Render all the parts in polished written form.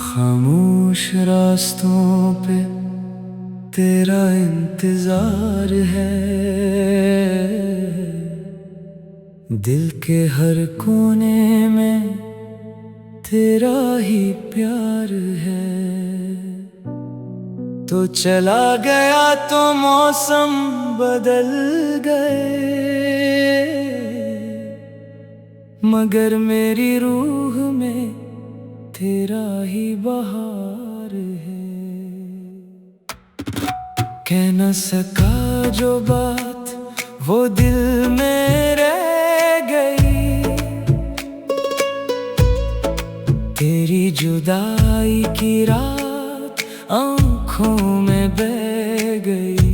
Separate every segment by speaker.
Speaker 1: खामोश रास्तों पे तेरा इंतजार है, दिल के हर कोने में तेरा ही प्यार है। तो चला गया तो मौसम बदल गए, मगर मेरी रूह में तेरा ही बहार है। कह न सका जो बात वो दिल में रह गई, तेरी जुदाई की रात आँखों में बह गई।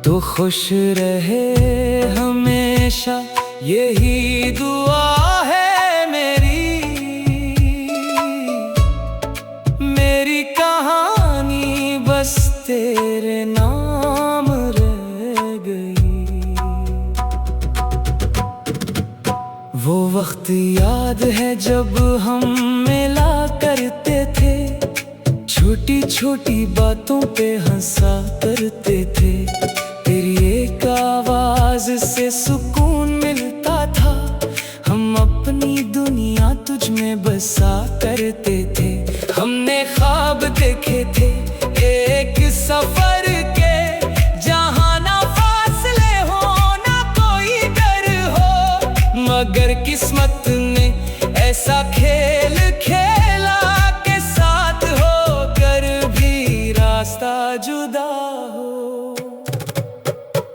Speaker 1: तो खुश रहे हमेशा यही दुआ है मेरी कहानी बस तेरे नाम रह गई। वो वक्त याद है जब हम मिला करते थे, छोटी छोटी बातों पे हंसा करते थे। तेरी एक आवाज से सुकून मिलता था, हम अपनी दुनिया तुझ में बसा करते थे। हमने ख्वाब देखे थे एक सफर के, जहाँ ना फासले हो ना कोई डर हो, मगर किस्मत ने ऐसा खेल खेला के साथ होकर भी रास्ता जुदा हो।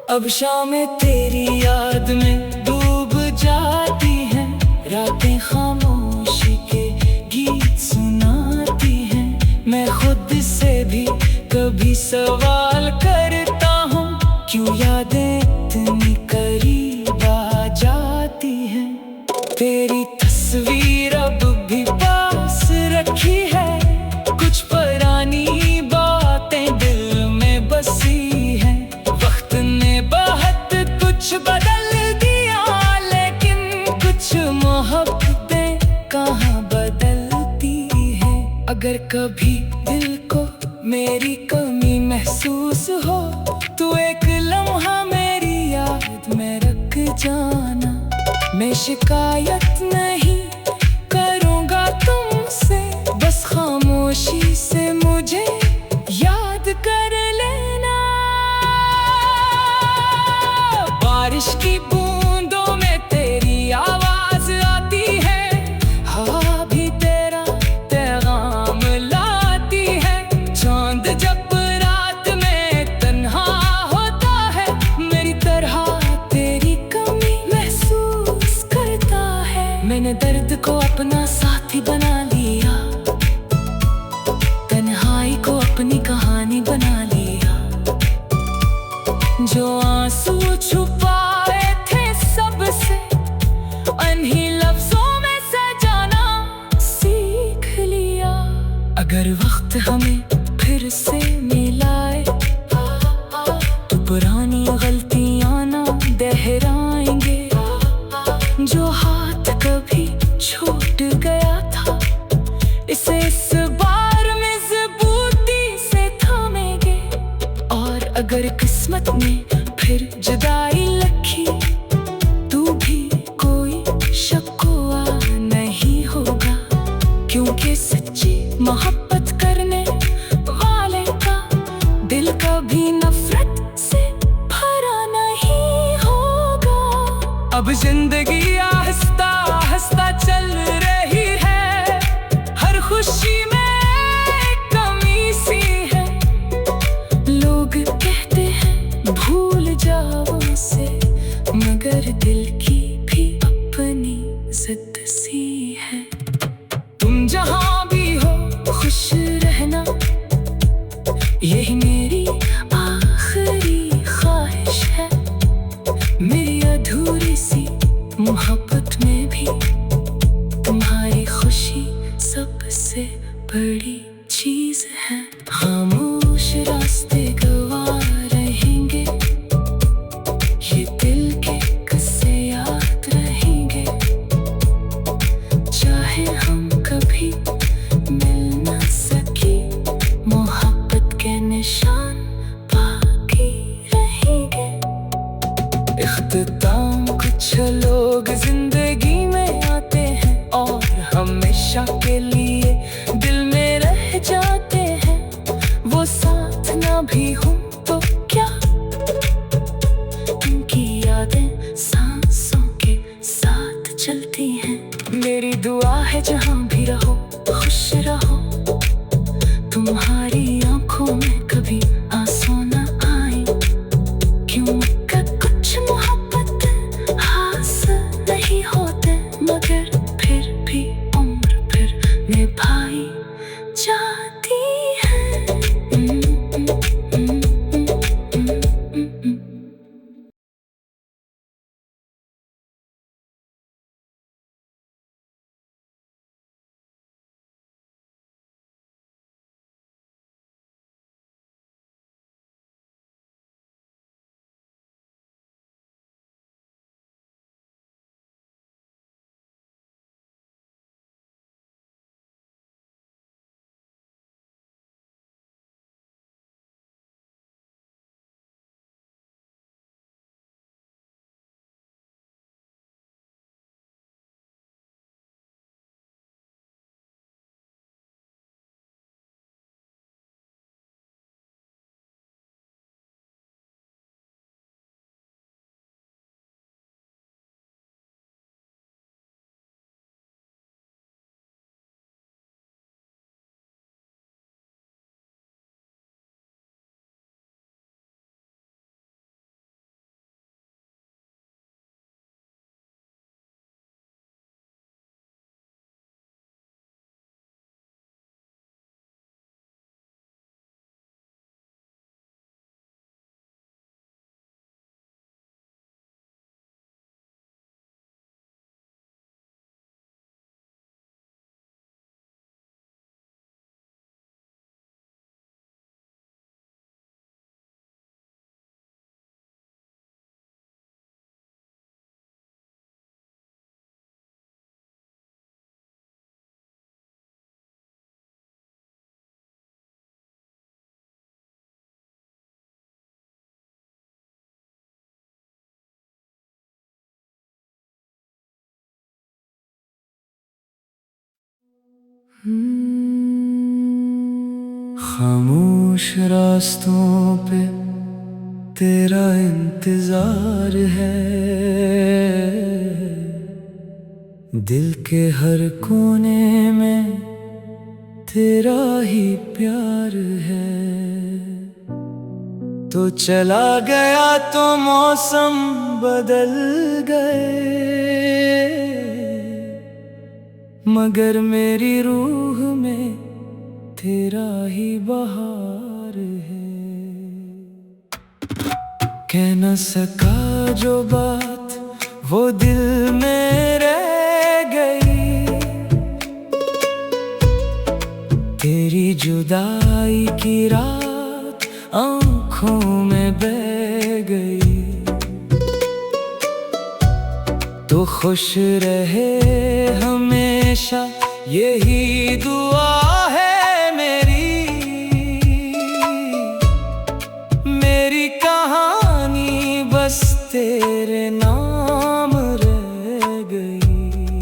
Speaker 1: अब शामें तेरी याद में डूब जाती हैं, रातें खामोशी के गीत सुनाती हैं। मैं खुद से भी कभी सवाल करता हूँ, क्यों यादें इतनी करीब आ जाती हैं। तेरी तस्वीर अब भी पास रखी है, कुछ पुरानी बातें दिल में बसी हैं। वक्त ने बहुत कुछ बदल दिया, लेकिन कुछ मोहब्बतें कहाँ बदलती हैं। अगर कभी दिल को मेरी कमी महसूस हो, तो एक लम्हा मेरी याद में रख जाना। मैं शिकायत नहीं करूँगा तुमसे, बस खामोशी से मुझे याद कर लेना। बारिश की बूंदों में तेरी आवाज आती है, हवा भी तेरा पैगाम लाती है। चांद जब रात में तन्हा होता है, मेरी तरह तेरी कमी महसूस करता है। मैंने दर्द को अपना साथी बना लिया, तन्हाई को अपनी कहानी बना लिया। जो आंसू छुपाए थे सबसे, उन्हीं लफ्जों में सजाना सीख लिया। अगर वक्त हमें फिर से मिलाए, तो पुरानी गलतियां ना दोहराएंगे। जो हाथ कभी छूट गया था, इसे इस बार मजबूती से थामेंगे। और अगर किस्मत ने फिर जुदाई लिखी, तू भी कोई शक्वा नहीं होगा, क्योंकि सच्ची मोहब्बत करने वाले का दिल कभी नफरत से भरा नहीं होगा। अब जिंदगी आहिस्ता आहिस्ता चल रही है, हर खुशी में एक कमी सी है। लोग कहते हैं भूल जाओ उसे, मगर दिल की भी अपनी जिद सी है। तुम जहाँ भी हो खुश रहना, यही मेरी आखिरी ख्वाहिश है। मेरी अधूरी सी मोहब्बत में भी तुम्हारी खुशी सबसे बड़ी चीज है। खामोश रास्ते गवा रहेंगे, ये दिल के किस्से याद रहेंगे। कुछ लोग जिंदगी में आते हैं और हमेशा के लिए दिल में रह जाते हैं। वो साथ ना भी हो तो क्या, उनकी यादें सांसों के साथ चलती हैं। मेरी दुआ है जहाँ भी रहो खुश रहो, तुम्हारी आंखों में कभी आंसू न आए। क्योंकि कुछ मोहब्बत खास नहीं होते, मगर फिर भी उम्र फिर निभाई जाती है।
Speaker 2: खामोश रास्तों पे तेरा इंतजार है, दिल के हर कोने में तेरा ही प्यार है। तो चला गया तो मौसम बदल गए, मगर मेरी रूह में तेरा ही बहार है। कह न सका जो बात वो दिल में रह गई, तेरी जुदाई की रात आँखों में बह गई। तो खुश रहे हमेशा यही दुआ है मेरी कहानी बस तेरे नाम रह गई।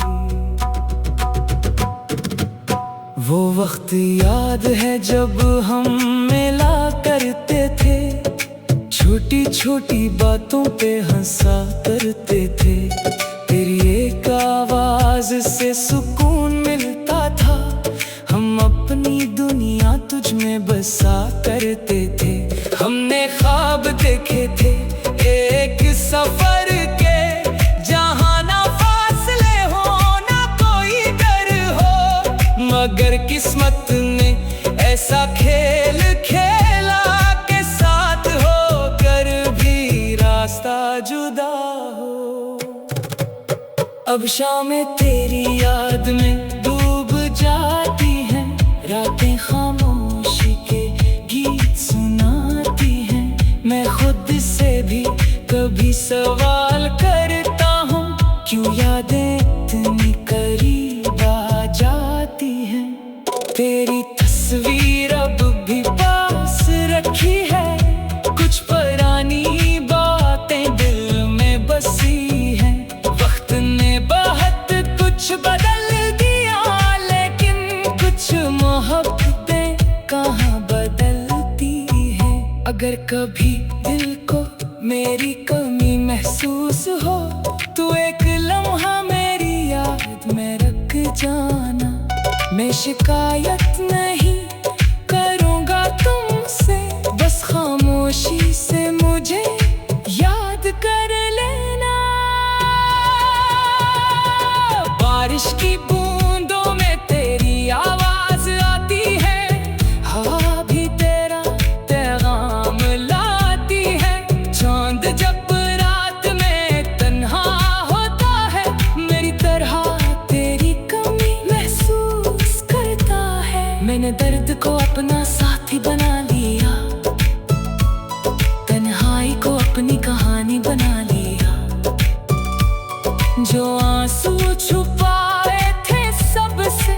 Speaker 2: वो वक्त याद है जब हम मिला करते थे, छोटी छोटी बातों पे हंसा करते थे। तेरी एक आवाज से सुकून मिलता था, हम अपनी दुनिया तुझ में बसा करते थे। हमने ख्वाब देखे थे एक सफर के, जहाँ ना फासले हो ना कोई डर हो, मगर किस्मत ने ऐसा खेल खेला के साथ होकर भी रास्ता जुदा हो। अब शामें तेरी याद में डूब जाती हैं, रातें खामोशी के गीत सुनाती हैं। मैं खुद से भी कभी सवाल करता हूँ, क्यों यादें इतनी करीब आ जाती हैं। तेरी तस्वीर अब भी पास रखी है, कुछ पुरानी बातें दिल में बसी हैं।
Speaker 1: अगर कभी दिल को मेरी कमी महसूस हो तो एक लम्हा मेरी याद में रख जाना। मैं शिकायत नहीं करूँगा तुमसे, बस खामोशी से मुझे याद कर लेना। बारिश की बूंदों में तेरी आवाज आती है, हवा भी तेरा पैगाम लाती है। चांद जब रात में तन्हा होता है, मेरी तरह तेरी कमी महसूस करता है। मैंने दर्द को अपना साथी बना लिया, तन्हाई को अपनी कहानी बना लिया। जो आंसू छुपाए थे सबसे,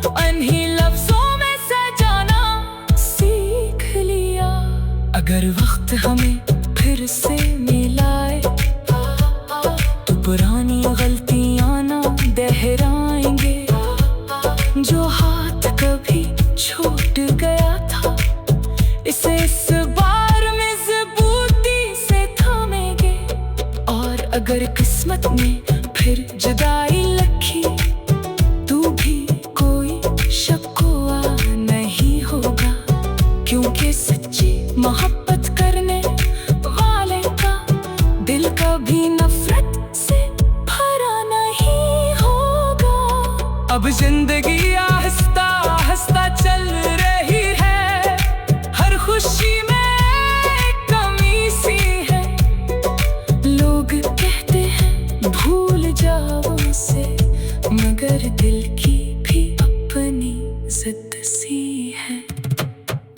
Speaker 1: उन्हीं लफ्जों में सजाना सीख लिया। अगर वक्त हमें फिर से मिलाए तो पुरानी गलतियां ना दोहराएंगे। जो हाथ कभी छूट गया था, इसे इस बार मजबूती से थामेंगे। और अगर किस्मत में फिर जुदाई लिखी, तू भी कोई शक्वा नहीं होगा, क्योंकि सच्ची मोहब्बत करने वाले का दिल कभी नफरत से भरा नहीं होगा। अब जिंदगी आहिस्ता आहिस्ता चल रही है, हर खुशी में एक कमी सी है। लोग कहते हैं भूल जाओ उसे, मगर दिल की भी अपनी जिद सी है।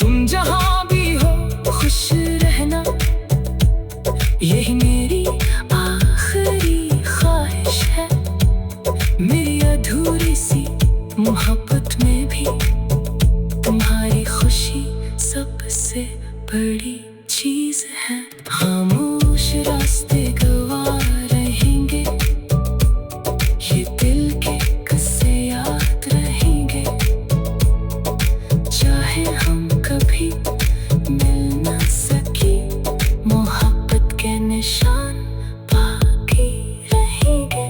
Speaker 1: तुम जहां भी हो खुश रहना, यही मेरी आखिरी ख्वाहिश है। मेरी अधूरी सी मोहब्बत में भी तुम्हारी खुशी सबसे बड़ी चीज है। खामोश रास्ते गवार रहेंगे, ये दिल के किस्से याद रहेंगे। चाहे हम कभी मिल ना सके, मोहब्बत के निशान बाकी रहेंगे।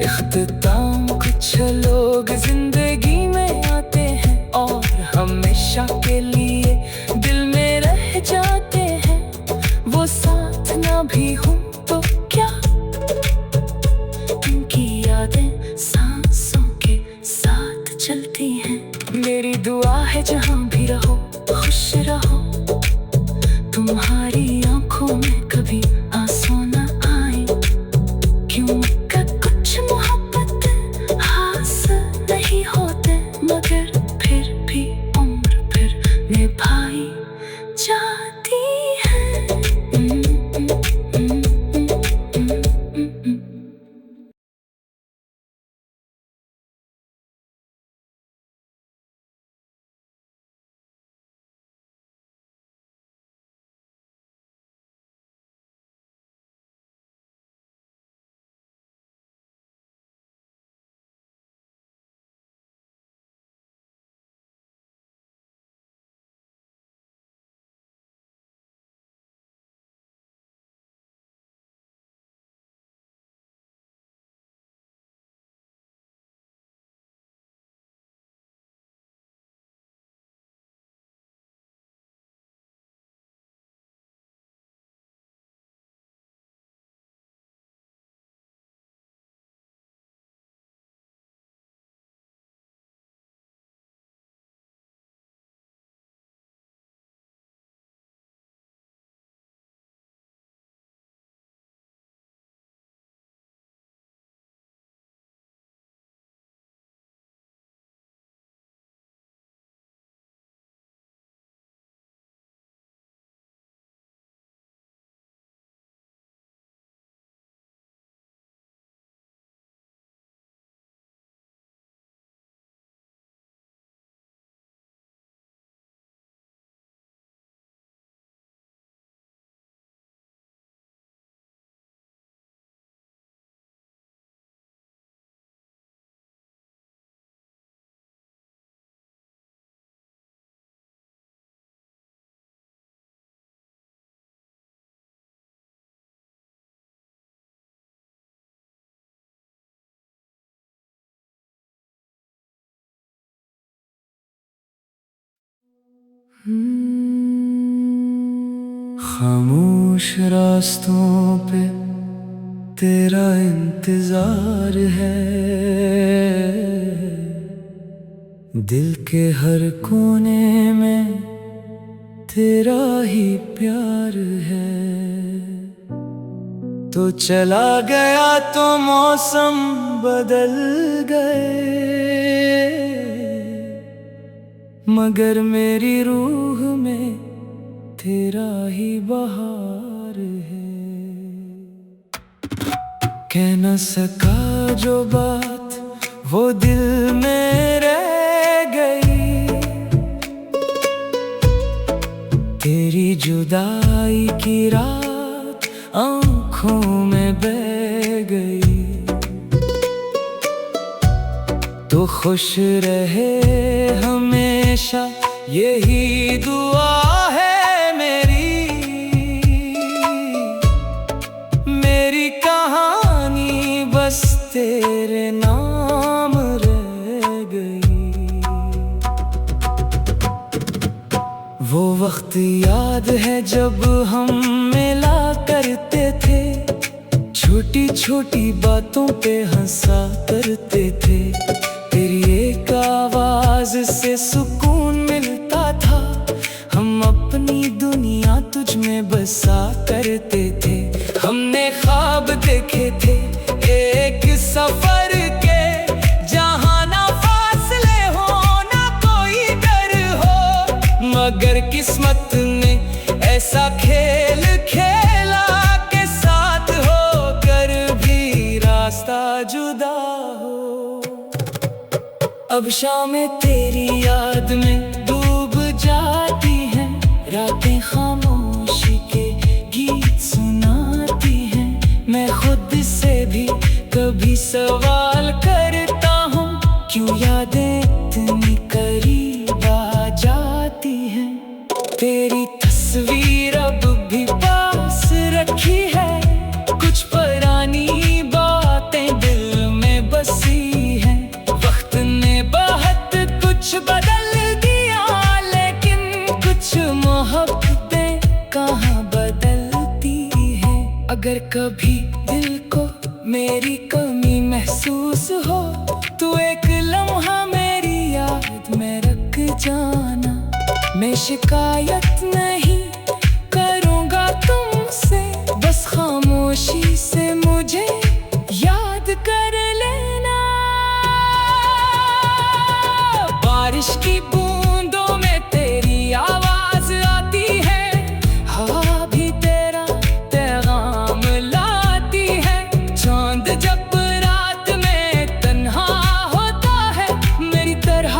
Speaker 1: इख्तिताम कुछ लोग जिंदगी में आते हैं और हमेशा के लिए दिल में रह जाते हैं। वो साथ ना भी हूँ तो क्या, उनकी यादें सांसों के साथ चलती हैं। मेरी दुआ है जहाँ भी रहो खुश रहो, तुम्हारी आंखों में कभी आंसू न आए। क्योंकि कुछ मोहब्बत हासिल नहीं होते, मगर फिर भी उम्र फिर निभाई जाती है।
Speaker 2: खामोश रास्तों पे तेरा इंतजार है, दिल के हर कोने में तेरा ही प्यार है। तो चला गया तो मौसम बदल गए, मगर मेरी रूह में तेरा ही बहार है। कह न सका जो बात वो दिल में रह गई, तेरी जुदाई की रात आँखों में बह गई। तो खुश रहे हमेशा यही दुआ है मेरी कहानी बस तेरे नाम रह गई। वो वक्त याद है जब हम मिला करते थे, छोटी छोटी बातों पे हंसा करते थे। तेरी एक आवाज से सुकून मिलता था, हम अपनी दुनिया तुझ में बसा करते थे। हमने ख्वाब देखे थे एक सफर के, जहाँ ना फासले हो ना कोई डर हो, मगर किस्मत ने ऐसा खेल खेला के साथ होकर भी रास्ता जुदा हो। अब शामें तेरी याद में डूब जाती हैं, रातें खामोशी के गीत सुनाती हैं। मैं खुद से भी कभी सवाल करता हूँ, क्यों यादें इतनी करीब आ जाती हैं। तेरी तस्वीर अब भी पास रखी है, कुछ पुरानी बातें दिल में बसी हैं। वक्त ने बहुत कुछ बदल दिया, लेकिन कुछ मोहब्बतें कहाँ बदलती हैं। अगर कभी दिल को मेरी कमी महसूस हो, तो एक लम्हा मेरी याद में रख जाना। मैं शिकायत नहीं करूँगा तुमसे, बस खामोशी से मुझे याद कर लेना। बारिश की बूंदों में तेरी आवाज आती है, हवा भी तेरा पैगाम लाती है। चांद जब रात में तन्हा होता है, मेरी तरह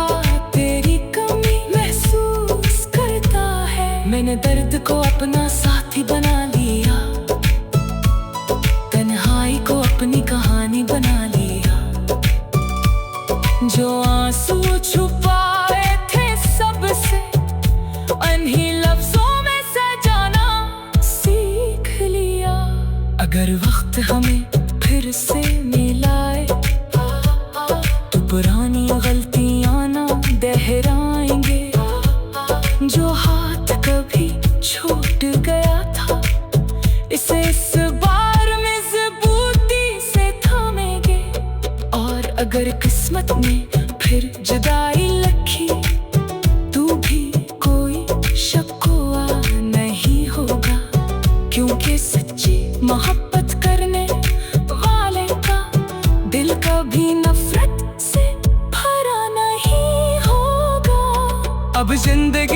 Speaker 2: तेरी कमी महसूस करता है। मैंने दर्द को अपना साथी बना लिया, तन्हाई को अपनी कहानी बना लिया। जो आंसू छुपाए थे सबसे, उन्हीं लफ्जों में सजाना सीख लिया। अगर वक्त हमें फिर से मिलाए, तो पुरानी गलतियां ना दोहराएंगे। जो हाथ कभी छूट गया था, इसे इस बार मजबूती से थामेंगे। और अगर किस्मत ने फिर जुदाई लिखी, तू भी कोई शक्वा नहीं होगा, क्योंकि सच्ची मोहब्बत करने वाले का दिल कभी नफरत से भरा नहीं होगा। अब जिंदगी